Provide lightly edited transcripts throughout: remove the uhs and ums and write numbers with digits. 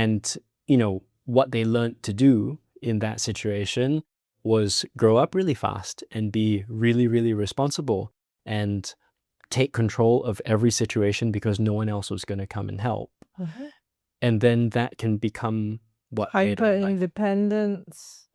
And, what they learned to do in that situation was grow up really fast and be really, really responsible and take control of every situation because no one else was going to come and help. Mhm. And then that can become what made them life. Hyper-independence,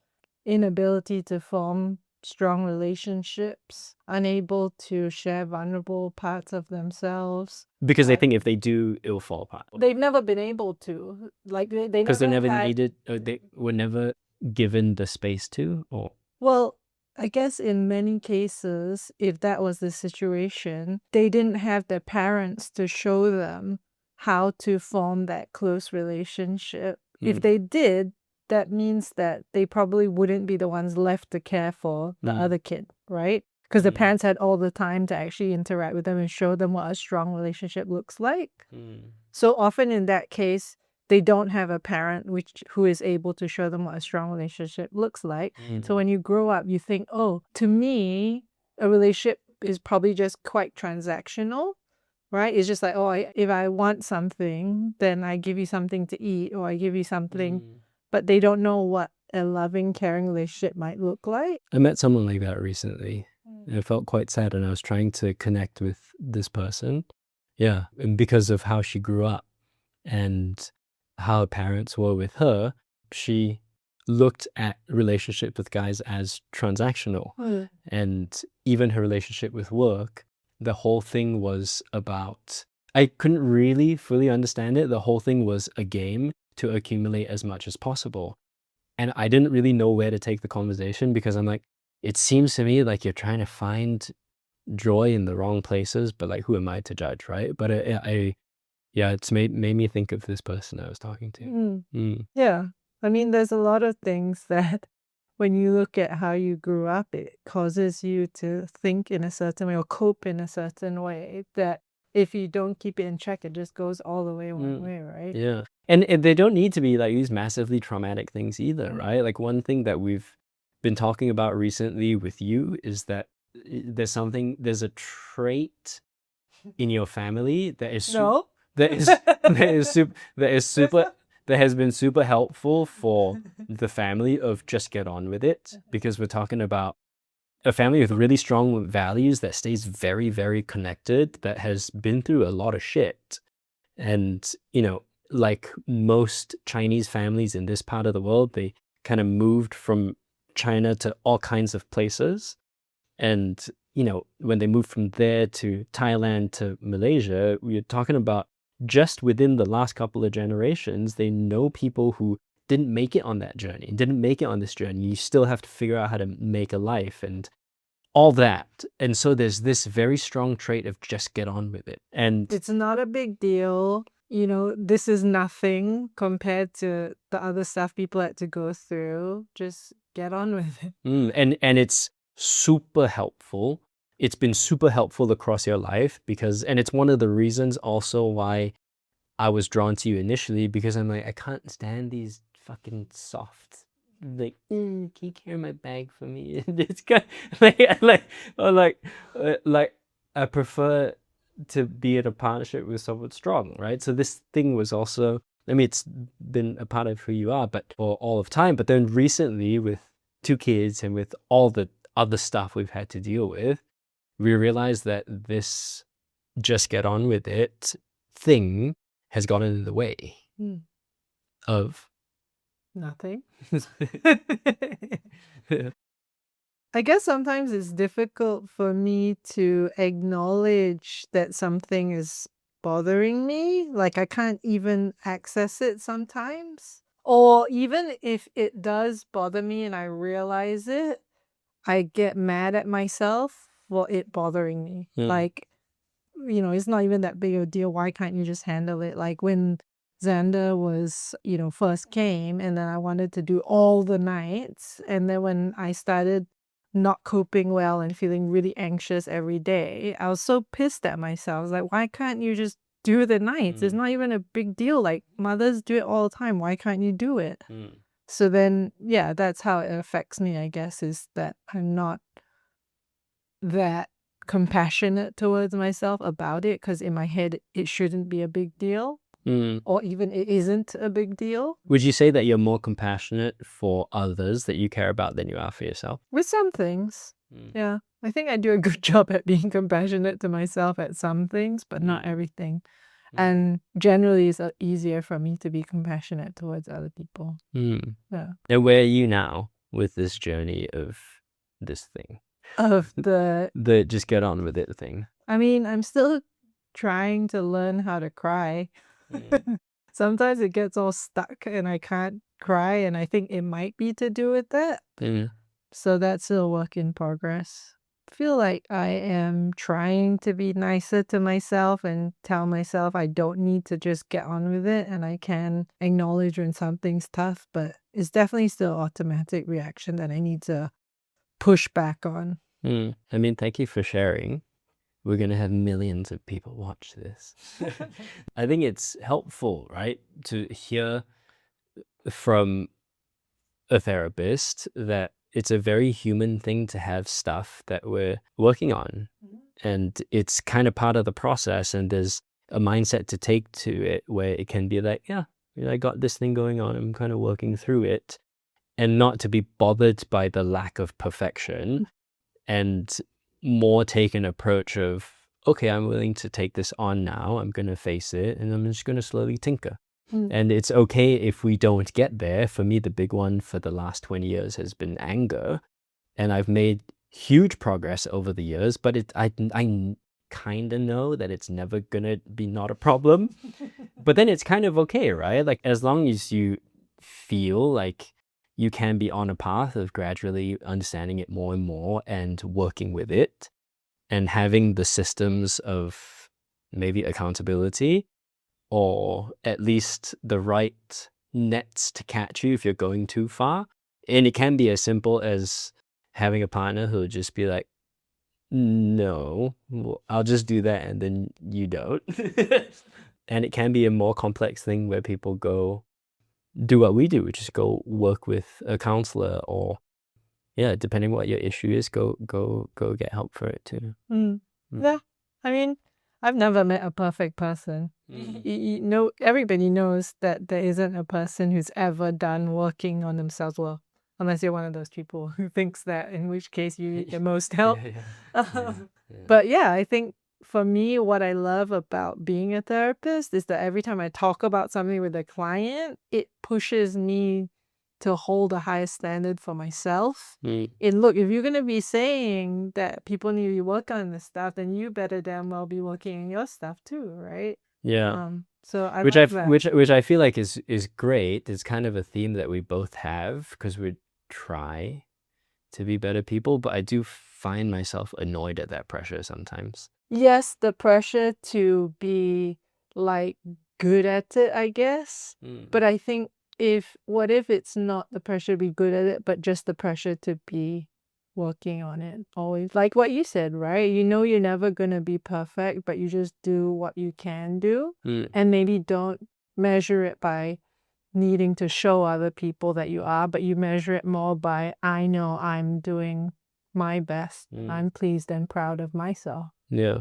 inability to form strong relationships, unable to share vulnerable parts of themselves. Because they think if they do, it will fall apart. They've never been able to. Like they Because they never never had. needed, or they were never given the space to, or Well, I guess in many cases, if that was the situation, they didn't have their parents to show them how to form that close relationship. If they did, that means that they probably wouldn't be the ones left to care for the other kid, right? Because the parents had all the time to actually interact with them and show them what a strong relationship looks like. So often in that case, they don't have a parent who is able to show them what a strong relationship looks like. So when you grow up, you think, oh, to me, a relationship is probably just quite transactional, right? It's just like, oh, if I want something, then I give you something to eat or I give you something. But they don't know what a loving, caring relationship might look like. I met someone like that recently. And I felt quite sad, and I was trying to connect with this person. Yeah, and because of how she grew up and how her parents were with her, she looked at relationships with guys as transactional. And even her relationship with work, the whole thing was about, I couldn't really fully understand it. The whole thing was a game to accumulate as much as possible. And I didn't really know where to take the conversation because I'm like, it seems to me like you're trying to find joy in the wrong places, but like, who am I to judge, right? But it's made me think of this person I was talking to. Yeah. I mean, there's a lot of things that when you look at how you grew up, it causes you to think in a certain way or cope in a certain way that if you don't keep it in check, it just goes all the way one way, right? Yeah. And they don't need to be like these massively traumatic things either, right? Like one thing that we've been talking about recently with you is that there's a trait in your family that is No. that has been super helpful for the family of just get on with it, because we're talking about a family with really strong values that stays very, very connected, that has been through a lot of shit. And, like most Chinese families in this part of the world, they kind of moved from China to all kinds of places. And, when they moved from there to Thailand to Malaysia, we're talking about just within the last couple of generations, they know people who didn't make it on that journey, didn't make it on this journey. You still have to figure out how to make a life and all that. And so there's this very strong trait of just get on with it. And it's not a big deal. This is nothing compared to the other stuff people had to go through. Just get on with it. And it's super helpful. It's been super helpful across your life and it's one of the reasons also why I was drawn to you initially, because I'm like, I can't stand these fucking soft, like, can you carry my bag for me? It's kind like I prefer to be in a partnership with someone strong, right? So this thing was also, I mean, it's been a part of who you are, but for all of time. But then recently, with 2 kids and with all the other stuff we've had to deal with, we realized that this just get on with it thing has gotten in the way of nothing. I guess sometimes it's difficult for me to acknowledge that something is bothering me. Like I can't even access it sometimes. Or even if it does bother me and I realize it, I get mad at myself for it bothering me. Like, it's not even that big of a deal. Why can't you just handle it? Like when Xander was, first came, and then I wanted to do all the nights. And then when I started not coping well and feeling really anxious every day, I was so pissed at myself. I was like, why can't you just do the nights? It's not even a big deal. Like mothers do it all the time. Why can't you do it? So then, yeah, that's how it affects me, I guess, is that I'm not that compassionate towards myself about it, because in my head, it shouldn't be a big deal. or even it isn't a big deal. Would you say that you're more compassionate for others that you care about than you are for yourself? With some things. Yeah. I think I do a good job at being compassionate to myself at some things, but not everything. And generally, it's easier for me to be compassionate towards other people. Yeah. And where are you now with this journey of this thing? Of the just get on with it thing. I mean, I'm still trying to learn how to cry. Sometimes it gets all stuck and I can't cry, and I think it might be to do with that. So that's still a work in progress. I feel like I am trying to be nicer to myself and tell myself I don't need to just get on with it, and I can acknowledge when something's tough, but it's definitely still automatic reaction that I need to push back on. I mean, thank you for sharing. We're going to have millions of people watch this. I think it's helpful, right, to hear from a therapist that it's a very human thing to have stuff that we're working on. And it's kind of part of the process. And there's a mindset to take to it where it can be like, yeah, I got this thing going on. I'm kind of working through it. And not to be bothered by the lack of perfection, and more take an approach of, okay, I'm willing to take this on now. I'm going to face it, and I'm just going to slowly tinker. And it's okay if we don't get there. For me, the big one for the last 20 years has been anger. And I've made huge progress over the years, but I kind of know that it's never going to be not a problem. But then it's kind of okay, right? Like, as long as you feel like you can be on a path of gradually understanding it more and more and working with it and having the systems of maybe accountability, or at least the right nets to catch you if you're going too far. And it can be as simple as having a partner who'll just be like, no, I'll just do that, and then you don't. And it can be a more complex thing where people go do what we do, which is go work with a counselor, or depending what your issue is, go get help for it too. Yeah, I mean, I've never met a perfect person. You know, everybody knows that there isn't a person who's ever done working on themselves well, unless you're one of those people who thinks that, in which case you need the most help. But yeah, I think for me, what I love about being a therapist is that every time I talk about something with a client, it pushes me to hold a higher standard for myself. And look, if you're going to be saying that people need to work on this stuff, then you better damn well be working on your stuff too, right? Yeah. So I which like that. which I feel like is great. It's kind of a theme that we both have because we try to be better people, but I do find myself annoyed at that pressure sometimes. Yes, the pressure to be like good at it, I guess. But I think what if it's not the pressure to be good at it, but just the pressure to be working on it always? Like what you said, right? You know you're never going to be perfect, but you just do what you can do. And maybe don't measure it by needing to show other people that you are, but you measure it more by, I know I'm doing my best. I'm pleased and proud of myself. Yeah.